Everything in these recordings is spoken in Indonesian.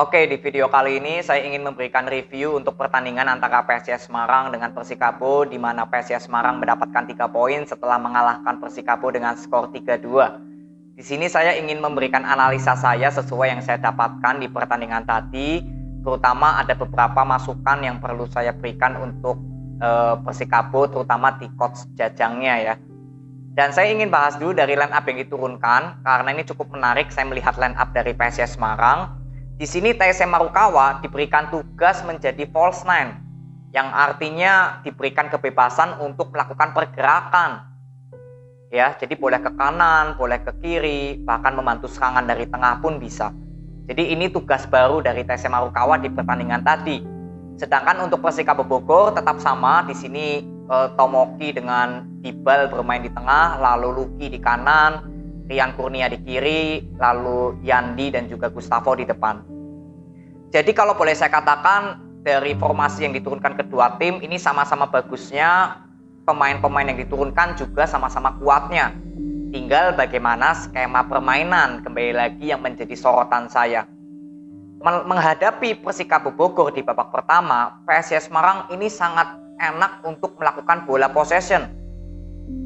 Oke, di video kali ini saya ingin memberikan review untuk pertandingan antara PSIS Semarang dengan Persikabo, di mana PSIS Semarang mendapatkan 3 poin setelah mengalahkan Persikabo dengan skor 3-2. Di sini saya ingin memberikan analisa saya sesuai yang saya dapatkan di pertandingan tadi, terutama ada beberapa masukan yang perlu saya berikan untuk Persikabo, terutama di coach Jajangnya ya. Dan saya ingin bahas dulu dari line up yang diturunkan, karena ini cukup menarik saya melihat line up dari PSIS Semarang. Di sini TSM Marukawa diberikan tugas menjadi false nine, yang artinya diberikan kebebasan untuk melakukan pergerakan. Ya, jadi boleh ke kanan, boleh ke kiri, bahkan membantu serangan dari tengah pun bisa. Jadi ini tugas baru dari TSM Marukawa di pertandingan tadi. Sedangkan untuk Persikabo Bogor tetap sama, di sini Tomoki dengan Dibal bermain di tengah, lalu Luki di kanan, Rian Kurnia di kiri, lalu Yandi dan juga Gustavo di depan. Jadi kalau boleh saya katakan dari formasi yang diturunkan kedua tim ini sama-sama bagusnya, pemain-pemain yang diturunkan juga sama-sama kuatnya. Tinggal bagaimana skema permainan kembali lagi yang menjadi sorotan saya. Menghadapi Persikabo Bogor di babak pertama, PSIS Semarang ini sangat enak untuk melakukan bola possession.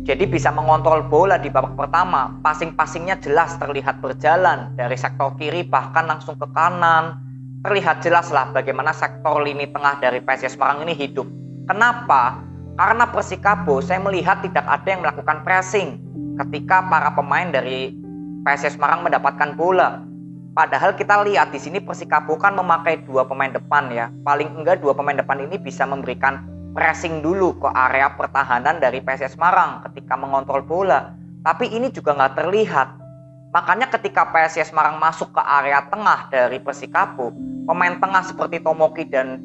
Jadi bisa mengontrol bola di babak pertama, passing-passingnya jelas terlihat berjalan dari sektor kiri bahkan langsung ke kanan. Terlihat jelas lah bagaimana sektor lini tengah dari PSIS Semarang ini hidup. Kenapa? Karena Persikabo saya melihat tidak ada yang melakukan pressing ketika para pemain dari PSIS Semarang mendapatkan bola. Padahal kita lihat di sini Persikabo kan memakai 2 pemain depan ya. Paling enggak 2 pemain depan ini bisa memberikan pressing dulu ke area pertahanan dari PSIS Semarang ketika mengontrol bola. Tapi ini juga nggak terlihat. Makanya ketika PSIS Semarang masuk ke area tengah dari Persikabo, pemain tengah seperti Tomoki dan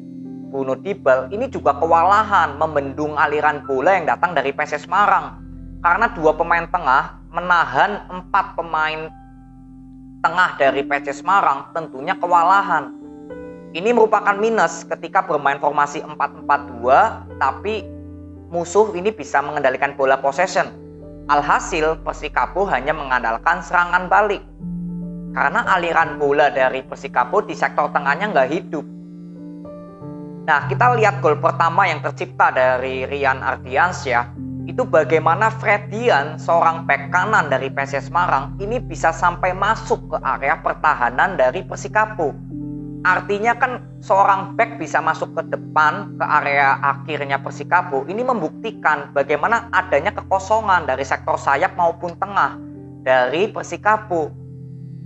Bruno Dibal ini juga kewalahan membendung aliran bola yang datang dari PSIS Semarang. Karena 2 pemain tengah menahan 4 pemain tengah dari PSIS Semarang tentunya kewalahan. Ini merupakan minus ketika bermain formasi 4-4-2, tapi musuh ini bisa mengendalikan bola possession. Alhasil Persikabo hanya mengandalkan serangan balik. Karena aliran bola dari Persikabo di sektor tengahnya nggak hidup. Nah, kita lihat gol pertama yang tercipta dari Rian Ardiansyah. Itu bagaimana Fredian, seorang bek kanan dari PSIS Semarang, ini bisa sampai masuk ke area pertahanan dari Persikabo. Artinya kan seorang bek bisa masuk ke depan ke area akhirnya Persikabo. Ini membuktikan bagaimana adanya kekosongan dari sektor sayap maupun tengah dari Persikabo.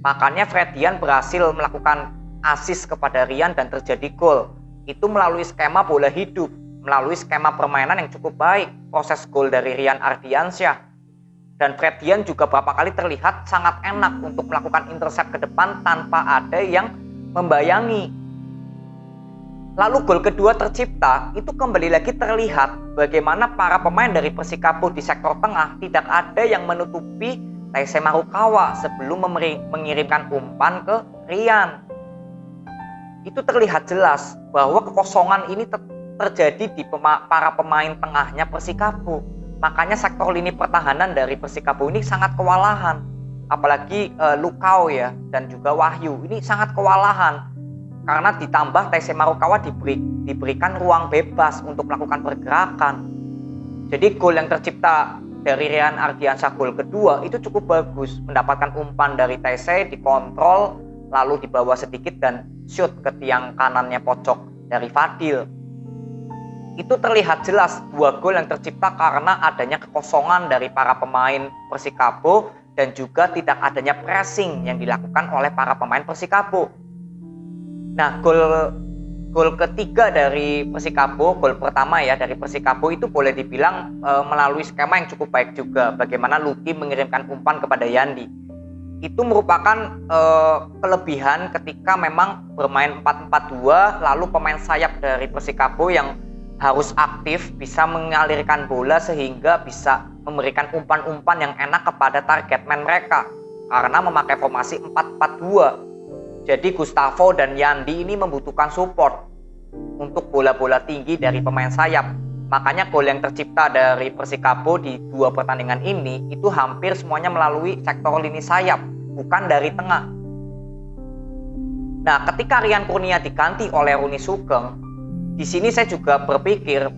Makanya Fredian berhasil melakukan assist kepada Rian dan terjadi gol. Itu melalui skema bola hidup, melalui skema permainan yang cukup baik. Proses gol dari Rian Ardiansyah. Dan Fredian juga beberapa kali terlihat sangat enak untuk melakukan intercept ke depan tanpa ada yang membayangi. Lalu gol kedua tercipta, itu kembali lagi terlihat bagaimana para pemain dari Persikabo di sektor tengah tidak ada yang menutupi TSM Marukawa sebelum mengirimkan umpan ke Rian. Itu terlihat jelas bahwa kekosongan ini terjadi di para pemain tengahnya Persikabo. Makanya sektor lini pertahanan dari Persikabo ini sangat kewalahan. Apalagi Lukau ya dan juga Wahyu ini sangat kewalahan karena ditambah TSM Marukawa diberikan ruang bebas untuk melakukan pergerakan. Jadi gol yang tercipta dari Rian Ardiansyah gol kedua itu cukup bagus, mendapatkan umpan dari TC, dikontrol lalu dibawa sedikit dan shoot ke tiang kanannya pojok dari Fadil. Itu terlihat jelas 2 gol yang tercipta karena adanya kekosongan dari para pemain Persikabo dan juga tidak adanya pressing yang dilakukan oleh para pemain Persikabo. Nah, gol ketiga dari Persikabo, gol pertama ya dari Persikabo itu boleh dibilang melalui skema yang cukup baik juga. Bagaimana Luki mengirimkan umpan kepada Yandi. Itu merupakan kelebihan ketika memang bermain 4-4-2, lalu pemain sayap dari Persikabo yang harus aktif bisa mengalirkan bola sehingga bisa memberikan umpan-umpan yang enak kepada target man mereka karena memakai formasi 4-4-2. Jadi Gustavo dan Yandi ini membutuhkan support untuk bola-bola tinggi dari pemain sayap. Makanya gol yang tercipta dari Persikabo di 2 pertandingan ini itu hampir semuanya melalui sektor lini sayap, bukan dari tengah. Nah, ketika Rian Kurnia diganti oleh Roni Sugeng, di sini saya juga berpikir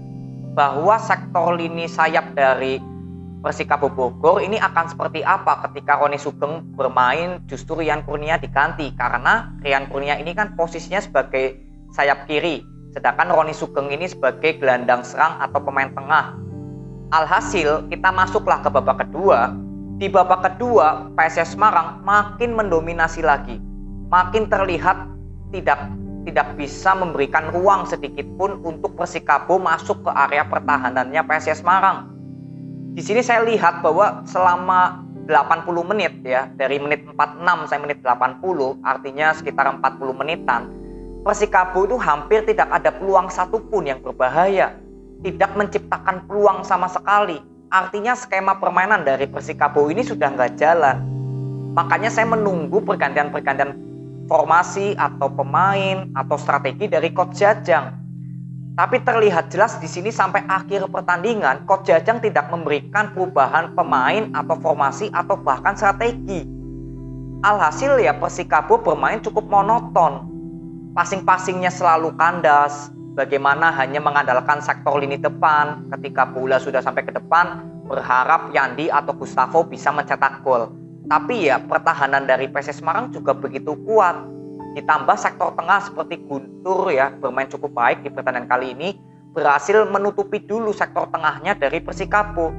bahwa sektor lini sayap dari Persikabo Bogor ini akan seperti apa ketika Roni Sugeng bermain, justru Rian Kurnia diganti, karena Rian Kurnia ini kan posisinya sebagai sayap kiri, sedangkan Roni Sugeng ini sebagai gelandang serang atau pemain tengah. Alhasil kita masuklah ke babak kedua. Di babak kedua PSS Semarang makin mendominasi lagi, makin terlihat tidak bisa memberikan ruang sedikit pun untuk Persikabo masuk ke area pertahanannya PSS Semarang. Di sini saya lihat bahwa selama 80 menit ya, dari menit 46 sampai menit 80, artinya sekitar 40 menitan, Persikabo itu hampir tidak ada peluang satupun yang berbahaya, tidak menciptakan peluang sama sekali. Artinya skema permainan dari Persikabo ini sudah nggak jalan. Makanya saya menunggu pergantian formasi atau pemain atau strategi dari Coach Jajang. Tapi terlihat jelas di sini sampai akhir pertandingan Coach Jajang tidak memberikan perubahan pemain atau formasi atau bahkan strategi. Alhasil ya Persikabo bermain cukup monoton. Passing-passingnya selalu kandas. Bagaimana hanya mengandalkan sektor lini depan, ketika bola sudah sampai ke depan berharap Yandi atau Gustavo bisa mencetak gol. Tapi ya pertahanan dari PSS Semarang juga begitu kuat. Ditambah sektor tengah seperti Guntur ya bermain cukup baik di pertandingan kali ini, berhasil menutupi dulu sektor tengahnya dari Persikabo.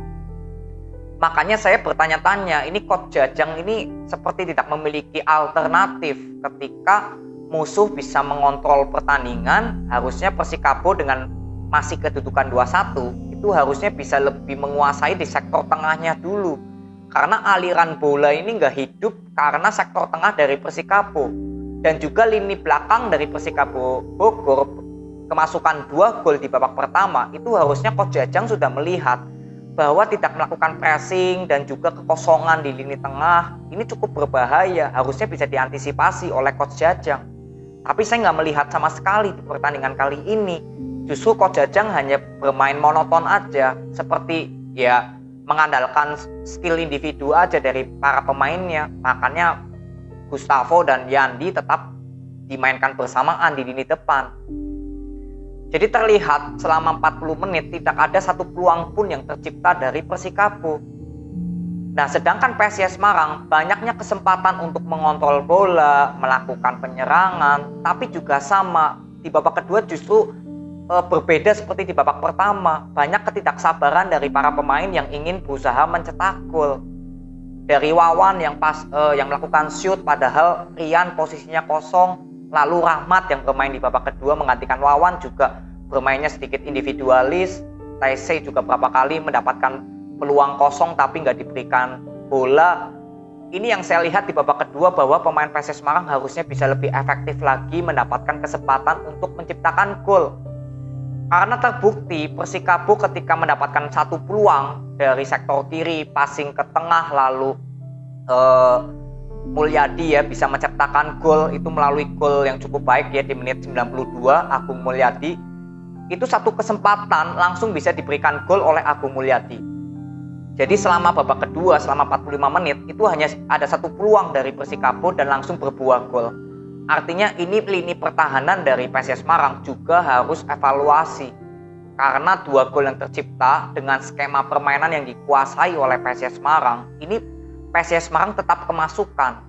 Makanya saya bertanya-tanya, ini Coach Jajang ini seperti tidak memiliki alternatif ketika musuh bisa mengontrol pertandingan. Harusnya Persikabo dengan masih kedudukan 2-1 itu harusnya bisa lebih menguasai di sektor tengahnya dulu, karena aliran bola ini nggak hidup karena sektor tengah dari Persikabo. Dan juga lini belakang dari Persikabo Bogor kemasukan 2 gol di babak pertama, itu harusnya Coach Jajang sudah melihat bahwa tidak melakukan pressing dan juga kekosongan di lini tengah ini cukup berbahaya, harusnya bisa diantisipasi oleh Coach Jajang. Tapi saya nggak melihat sama sekali di pertandingan kali ini. Justru Coach Jajang hanya bermain monoton aja, seperti ya mengandalkan skill individu aja dari para pemainnya. Makanya Gustavo dan Yandi tetap dimainkan bersamaan di lini depan. Jadi terlihat selama 40 menit tidak ada satu peluang pun yang tercipta dari Persikabo. Nah, sedangkan PSIS Semarang banyaknya kesempatan untuk mengontrol bola, melakukan penyerangan, tapi juga sama di babak kedua justru berbeda seperti di babak pertama. Banyak ketidaksabaran dari para pemain yang ingin berusaha mencetak gol. Dari Wawan yang melakukan shoot padahal Rian posisinya kosong, lalu Rahmat yang bermain di babak kedua menggantikan Wawan juga bermainnya sedikit individualis. Taisei juga beberapa kali mendapatkan peluang kosong tapi nggak diberikan bola. Ini yang saya lihat di babak kedua bahwa pemain PSIS Semarang harusnya bisa lebih efektif lagi mendapatkan kesempatan untuk menciptakan gol. Karena terbukti Persikabo ketika mendapatkan satu peluang dari sektor kiri, passing ke tengah, lalu Mulyadi ya bisa menciptakan gol itu melalui gol yang cukup baik ya di menit 92, Agung Mulyadi. Itu satu kesempatan langsung bisa diberikan gol oleh Agung Mulyadi. Jadi selama babak kedua, selama 45 menit itu hanya ada satu peluang dari Persikabo dan langsung berbuah gol. Artinya ini lini pertahanan dari PSIS Semarang juga harus evaluasi. Karena 2 gol yang tercipta dengan skema permainan yang dikuasai oleh PSIS Semarang, ini PSIS Semarang tetap kemasukan.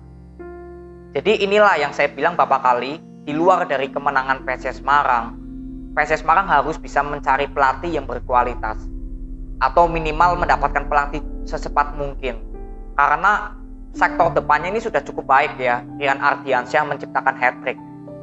Jadi inilah yang saya bilang beberapa kali, di luar dari kemenangan PSIS Semarang harus bisa mencari pelatih yang berkualitas. Atau minimal mendapatkan pelatih secepat mungkin. Karena sektor depannya ini sudah cukup baik ya. Rian Ardiansyah menciptakan hat-trick.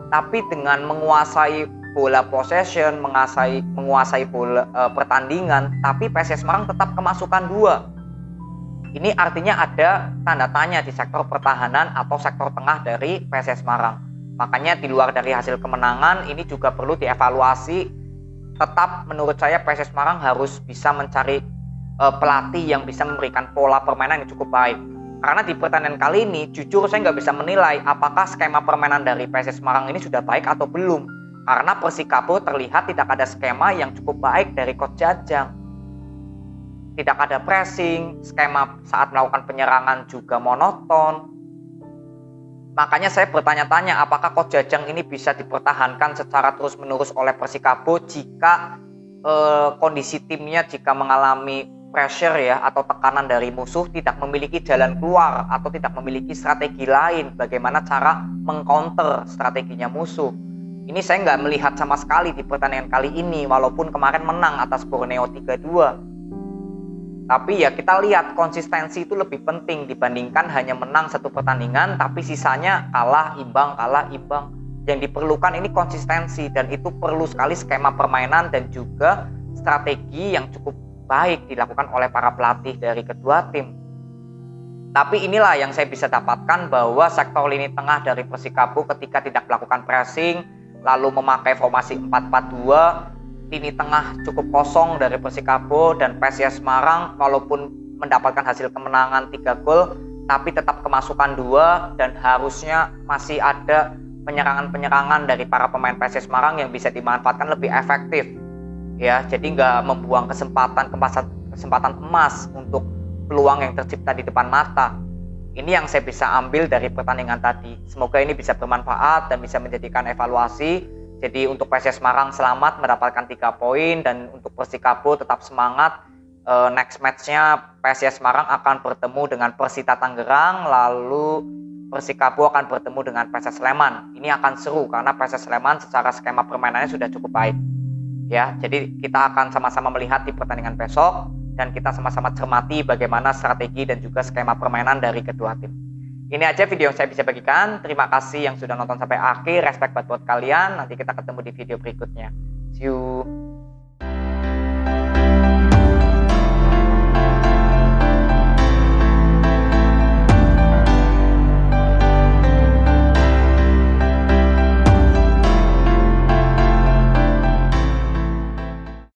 Tapi dengan menguasai bola possession, menguasai bola pertandingan, tapi PSIS Semarang tetap kemasukan 2. Ini artinya ada tanda tanya di sektor pertahanan atau sektor tengah dari PSIS Semarang. Makanya di luar dari hasil kemenangan ini juga perlu dievaluasi. Tetap menurut saya PSIS Semarang harus bisa mencari pelatih yang bisa memberikan pola permainan yang cukup baik. Karena di pertandingan kali ini jujur saya nggak bisa menilai apakah skema permainan dari PSIS Semarang ini sudah baik atau belum. Karena Persikabo terlihat tidak ada skema yang cukup baik dari Coach Jajang. Tidak ada pressing, skema saat melakukan penyerangan juga monoton. Makanya saya bertanya-tanya apakah Coach Jajang ini bisa dipertahankan secara terus-menerus oleh Persikabo jika kondisi timnya jika mengalami pressure ya atau tekanan dari musuh tidak memiliki jalan keluar atau tidak memiliki strategi lain bagaimana cara mengcounter strateginya musuh. Ini saya nggak melihat sama sekali di pertandingan kali ini walaupun kemarin menang atas Borneo 3-2. Tapi ya kita lihat konsistensi itu lebih penting dibandingkan hanya menang satu pertandingan tapi sisanya kalah imbang. Yang diperlukan ini konsistensi dan itu perlu sekali skema permainan dan juga strategi yang cukup baik dilakukan oleh para pelatih dari kedua tim. Tapi inilah yang saya bisa dapatkan bahwa sektor lini tengah dari Persikabo ketika tidak melakukan pressing lalu memakai formasi 4-4-2, lini tengah cukup kosong dari Persikabo dan PSIS Semarang walaupun mendapatkan hasil kemenangan 3 gol tapi tetap kemasukan 2 dan harusnya masih ada penyerangan-penyerangan dari para pemain PSIS Semarang yang bisa dimanfaatkan lebih efektif ya, jadi nggak membuang kesempatan emas untuk peluang yang tercipta di depan mata. Ini yang saya bisa ambil dari pertandingan tadi. Semoga ini bisa bermanfaat dan bisa menjadikan evaluasi. Jadi untuk PSIS Semarang selamat mendapatkan 3 poin dan untuk Persikabo tetap semangat. Next match-nya PSIS Semarang akan bertemu dengan Persita Tangerang, lalu Persikabo akan bertemu dengan PSS Sleman. Ini akan seru karena PSS Sleman secara skema permainannya sudah cukup baik. Ya, jadi kita akan sama-sama melihat di pertandingan besok dan kita sama-sama cermati bagaimana strategi dan juga skema permainan dari kedua tim. Ini aja video yang saya bisa bagikan. Terima kasih yang sudah nonton sampai akhir. Respect buat kalian. Nanti kita ketemu di video berikutnya. See you.